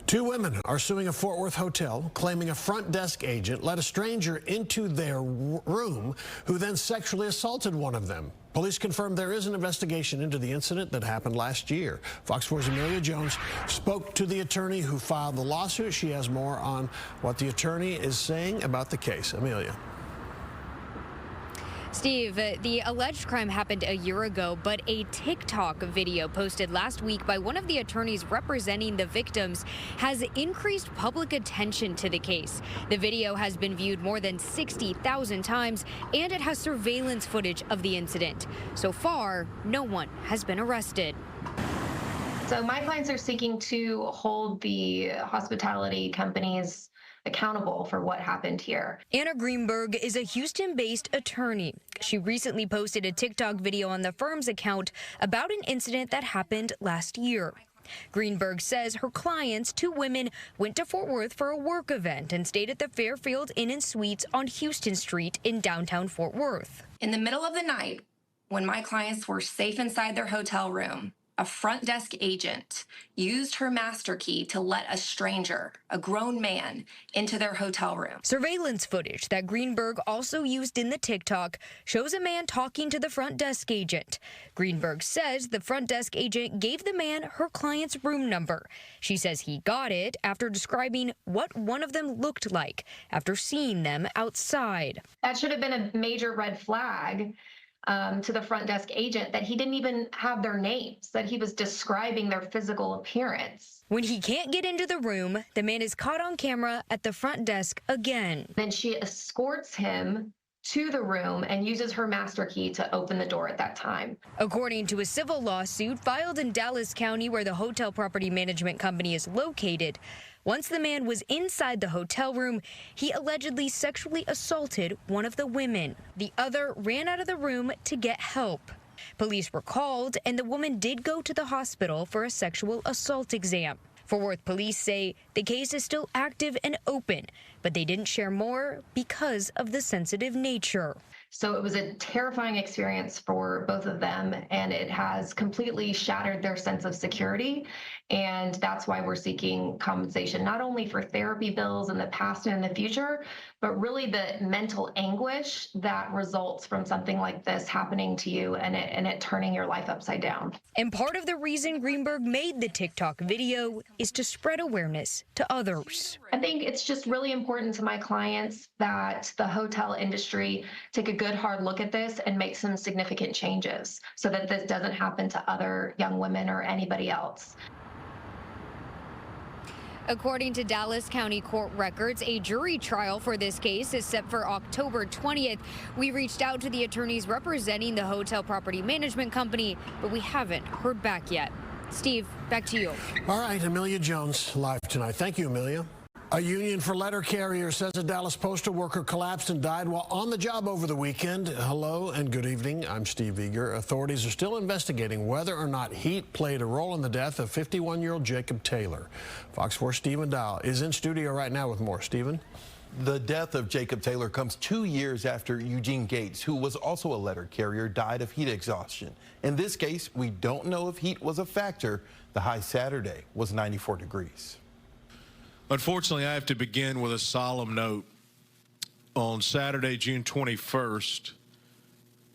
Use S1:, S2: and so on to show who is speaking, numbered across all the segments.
S1: Two women are suing a Fort Worth hotel, claiming a front desk agent let a stranger into their room who then sexually assaulted one of them. Police confirmed there is an investigation into the incident that happened last year. Fox 4's Amelia Jones spoke to the attorney who filed the lawsuit. She has more on what the attorney is saying about the case. Amelia.
S2: Steve, the alleged crime happened a year ago, but a TikTok video posted last week by one of the attorneys representing the victims has increased public attention to the case. The video has been viewed more than 60,000 times, and it has surveillance footage of the incident. So far, no one has been arrested.
S3: So my clients are seeking to hold the hospitality companies accountable for what happened here.
S2: Anna Greenberg is a Houston-based attorney. She recently posted a TikTok video on the firm's account about an incident that happened last year. Greenberg says her clients, two women, went to Fort Worth for a work event and stayed at the Fairfield Inn and Suites on Houston Street in downtown Fort Worth.
S4: In the middle of the night, when my clients were safe inside their hotel room, a front desk agent used her master key to let a stranger, a grown man, into their hotel room.
S2: Surveillance footage that Greenberg also used in the TikTok shows a man talking to the front desk agent. Greenberg says the front desk agent gave the man her client's room number. She says he got it after describing what one of them looked like after seeing them outside.
S3: That should have been a major red flag to the front desk agent, that he didn't even have their names, that he was describing their physical appearance.
S2: When he can't get into the room, the man is caught on camera at the front desk again.
S3: Then she escorts him to the room and uses her master key to open the door at that time.
S2: According to a civil lawsuit filed in Dallas County, where the hotel property management company is located, once the man was inside the hotel room, he allegedly sexually assaulted one of the women. The other ran out of the room to get help. Police were called, and the woman did go to the hospital for a sexual assault exam. Fort Worth police say the case is still active and open, but they didn't share more because of the sensitive nature.
S3: So it was a terrifying experience for both of them, and it has completely shattered their sense of security. And that's why we're seeking compensation, not only for therapy bills in the past and in the future, but really the mental anguish that results from something like this happening to you and it turning your life upside down.
S2: And part of the reason Greenberg made the TikTok video is to spread awareness to others.
S3: I think it's just really important to my clients that the hotel industry take a good hard look at this and make some significant changes so that this doesn't happen to other young women or anybody else.
S2: According to Dallas County court records, a jury trial for this case is set for October 20th. We reached out to the attorneys representing the hotel property management company, but we haven't heard back yet. Steve, back to you.
S1: All right, Amelia Jones live tonight. Thank you, Amelia. A union for letter carriers says a Dallas postal worker collapsed and died while on the job over the weekend. Hello and good evening. I'm Steve Eager. Authorities are still investigating whether or not heat played a role in the death of 51-year-old Jacob Taylor. Fox 4 Stephen Dahl is in studio right now with more. Stephen?
S5: The death of Jacob Taylor comes 2 years after Eugene Gates, who was also a letter carrier, died of heat exhaustion. In this case, we don't know if heat was a factor. The high Saturday was 94 degrees.
S6: Unfortunately, I have to begin with a solemn note. On Saturday, June 21st,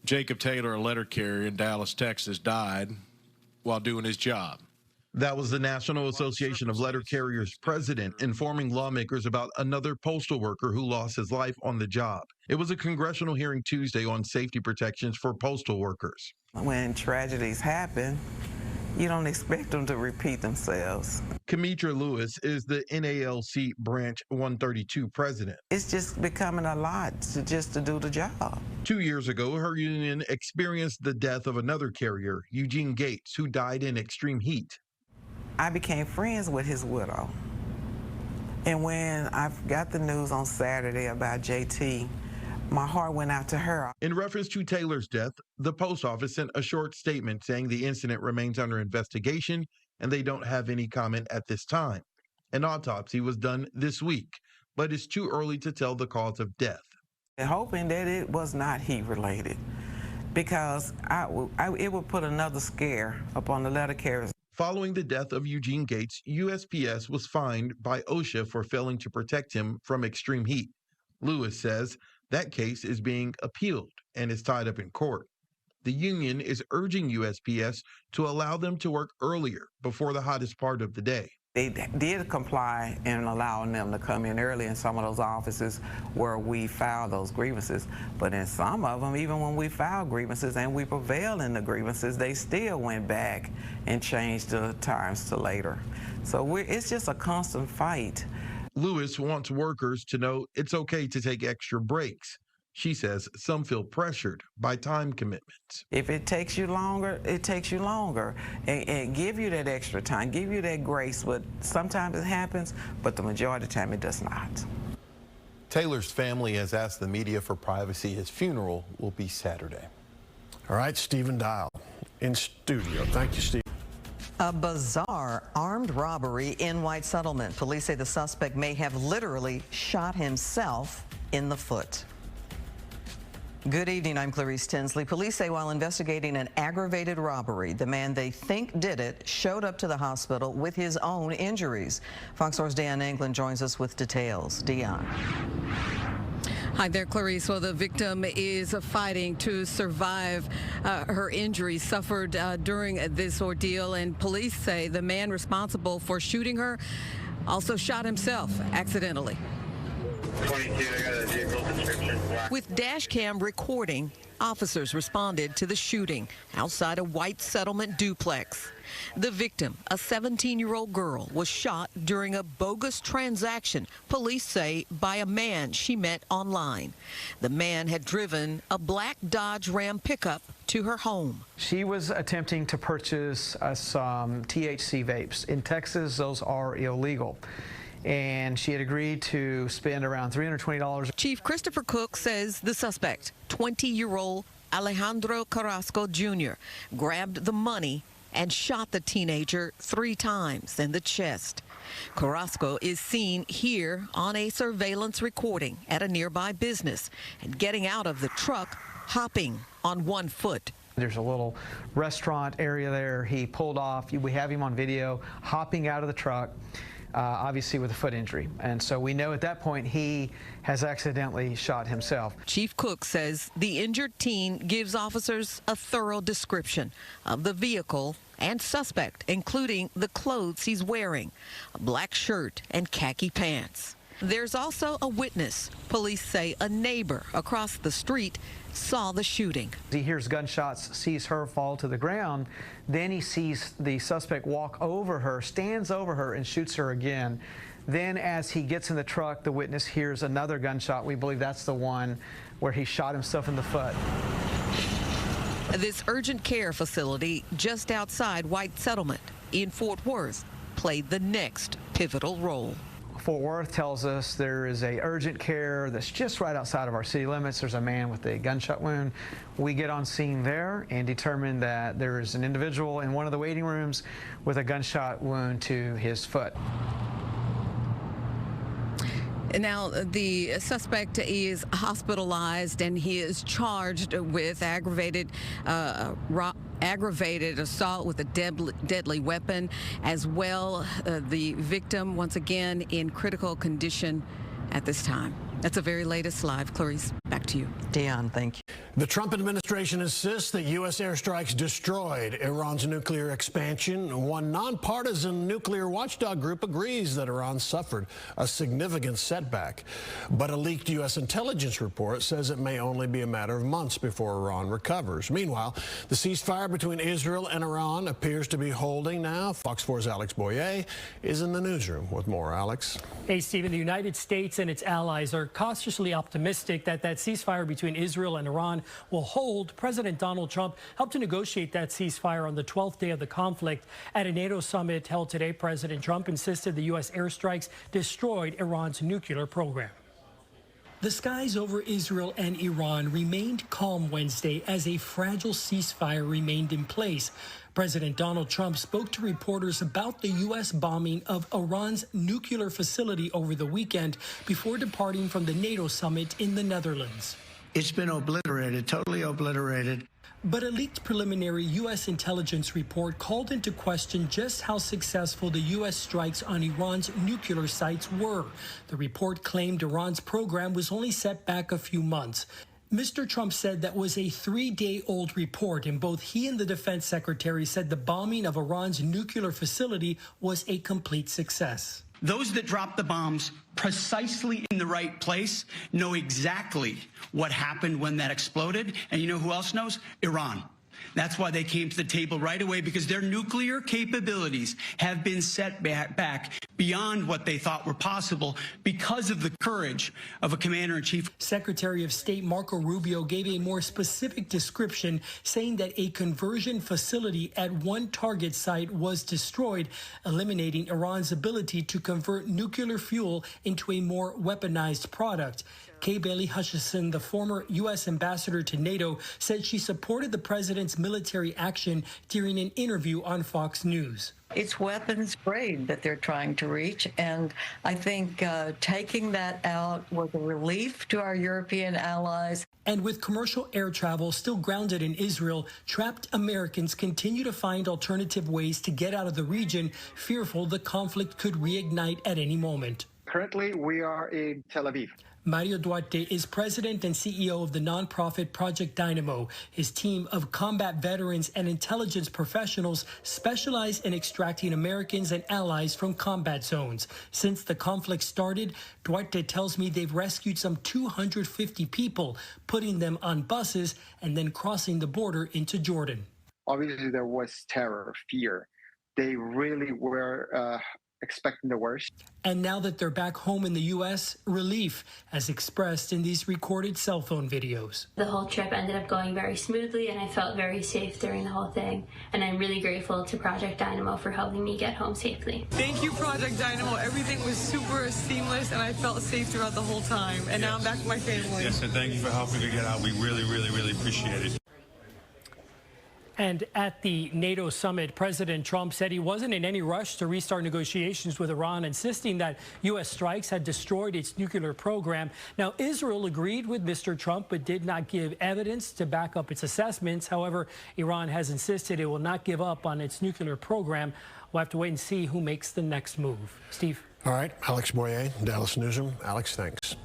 S6: Jacob Taylor, a letter carrier in Dallas, Texas, died while doing his job.
S7: That was the National Association of Letter Carriers president informing lawmakers about another postal worker who lost his life on the job. It was a congressional hearing Tuesday on safety protections for postal workers.
S8: When tragedies happen, you don't expect them to repeat themselves.
S7: Kamitra Lewis is the NALC Branch 132 president.
S8: It's just becoming a lot to do the job.
S7: 2 years ago, her union experienced the death of another carrier, Eugene Gates, who died in extreme heat.
S8: I became friends with his widow. And when I got the news on Saturday about JT, my heart went out to her.
S7: In reference to Taylor's death, the post office sent a short statement saying the incident remains under investigation and they don't have any comment at this time. An autopsy was done this week, but it's too early to tell the cause of death.
S8: Hoping that it was not heat related, because it would put another scare upon the letter carriers.
S7: Following the death of Eugene Gates, USPS was fined by OSHA for failing to protect him from extreme heat. Lewis says that case is being appealed and is tied up in court. The union is urging USPS to allow them to work earlier before the hottest part of the day.
S8: They did comply in allowing them to come in early in some of those offices where we filed those grievances. But in some of them, even when we filed grievances and we prevailed in the grievances, they still went back and changed the times to later. So it's just a constant fight.
S7: Lewis wants workers to know it's okay to take extra breaks. She says some feel pressured by time commitments.
S8: If it takes you longer, it takes you longer. And give you that extra time, give you that grace. But sometimes it happens, but the majority of the time it does not.
S5: Taylor's family has asked the media for privacy. His funeral will be Saturday.
S1: All right, Stephen Dial in studio. Thank you, Steve.
S9: A bizarre armed robbery in White Settlement. Police say the suspect may have literally shot himself in the foot. Good evening, I'm Clarice Tinsley. Police say while investigating an aggravated robbery, the man they think did it showed up to the hospital with his own injuries. Fox 4's Dion England joins us with details. Dion.
S10: Hi there, Clarice. Well, the victim is fighting to survive her injuries suffered during this ordeal, and police say the man responsible for shooting her also shot himself accidentally.
S11: 22, I got a vehicle description.
S10: With dash cam recording, officers responded to the shooting outside a White Settlement duplex. The victim, a 17-year-old girl, was shot during a bogus transaction, police say, by a man she met online. The man had driven a black Dodge Ram pickup to her home.
S12: She was attempting to purchase some THC vapes. In Texas, those are illegal. And she had agreed to spend around $320.
S10: Chief Christopher Cook says the suspect, 20-year-old Alejandro Carrasco Jr., grabbed the money and shot the teenager 3 times in the chest. Carrasco is seen here on a surveillance recording at a nearby business and getting out of the truck, hopping on 1 foot.
S12: There's a little restaurant area there. He pulled off. We have him on video hopping out of the truck. Obviously with a foot injury. And so we know at that point he has accidentally shot himself.
S10: Chief Cook says the injured teen gives officers a thorough description of the vehicle and suspect, including the clothes he's wearing, a black shirt and khaki pants. There's also a witness. Police say a neighbor across the street saw the shooting.
S12: He hears gunshots, sees her fall to the ground, then he sees the suspect walk over her, stands over her, and shoots her again. Then as he gets in the truck, the witness hears another gunshot. We believe that's the one where he shot himself in the foot.
S10: This urgent care facility just outside White Settlement in Fort Worth played the next pivotal role.
S12: Fort Worth tells us there is a urgent care that's just right outside of our city limits. There's a man with a gunshot wound. We get on scene there and determine that there is an individual in one of the waiting rooms with a gunshot wound to his foot.
S10: Now, the suspect is hospitalized and he is charged with aggravated assault with a deadly weapon as well. The victim, once again, in critical condition at this time. That's the very latest live. Clarice, back to you.
S9: Dion, thank you.
S1: The Trump administration insists that U.S. airstrikes destroyed Iran's nuclear expansion. One nonpartisan nuclear watchdog group agrees that Iran suffered a significant setback. But a leaked U.S. intelligence report says it may only be a matter of months before Iran recovers. Meanwhile, the ceasefire between Israel and Iran appears to be holding now. Fox 4's Alex Boyer is in the newsroom with more. Alex.
S13: Hey, Stephen, the United States and its allies are cautiously optimistic that ceasefire between Israel and Iran will hold. President Donald Trump helped to negotiate that ceasefire on the 12th day of the conflict. At a NATO summit held today, President Trump insisted the U.S. airstrikes destroyed Iran's nuclear program. The skies over Israel and Iran remained calm Wednesday as a fragile ceasefire remained in place. President Donald Trump spoke to reporters about the U.S. bombing of Iran's nuclear facility over the weekend before departing from the NATO summit in the Netherlands.
S14: It's been obliterated, totally obliterated.
S13: But a leaked preliminary U.S. intelligence report called into question just how successful the U.S. strikes on Iran's nuclear sites were. The report claimed Iran's program was only set back a few months. Mr. Trump said that was a 3-day-old report, and both he and the defense secretary said the bombing of Iran's nuclear facility was a complete success.
S14: Those that dropped the bombs precisely in the right place know exactly what happened when that exploded. And you know who else knows? Iran. That's why they came to the table right away, because their nuclear capabilities have been set back beyond what they thought were possible because of the courage of a commander-in-chief.
S13: Secretary of State Marco Rubio gave a more specific description, saying that a conversion facility at one target site was destroyed, eliminating Iran's ability to convert nuclear fuel into a more weaponized product. Kay Bailey Hutchison, the former U.S. ambassador to NATO, said she supported the president's military action during an interview on Fox News.
S15: It's weapons grade that they're trying to reach, and I think taking that out was a relief to our European allies.
S13: And with commercial air travel still grounded in Israel, trapped Americans continue to find alternative ways to get out of the region, fearful the conflict could reignite at any moment.
S16: Currently, we are in Tel Aviv.
S13: Mario Duarte is president and CEO of the nonprofit Project Dynamo. His team of combat veterans and intelligence professionals specialize in extracting Americans and allies from combat zones. Since the conflict started, Duarte tells me they've rescued some 250 people, putting them on buses and then crossing the border into Jordan.
S16: Obviously, there was terror, fear. They really were expecting the worst.
S13: And now that they're back home in the U.S., relief, as expressed in these recorded cell phone videos.
S17: The whole trip ended up going very smoothly, and I felt very safe during the whole thing. And I'm really grateful to Project Dynamo for helping me get home safely.
S18: Thank you, Project Dynamo. Everything was super seamless, and I felt safe throughout the whole time. And now I'm back with my family.
S19: Yes, and thank you for helping to get out. We really, really, really appreciate it.
S13: And at the NATO summit, President Trump said he wasn't in any rush to restart negotiations with Iran, insisting that U.S. strikes had destroyed its nuclear program. Now, Israel agreed with Mr. Trump, but did not give evidence to back up its assessments. However, Iran has insisted it will not give up on its nuclear program. We'll have to wait and see who makes the next move. Steve.
S1: All right. Alex Boyer, Dallas Newsroom. Alex, thanks.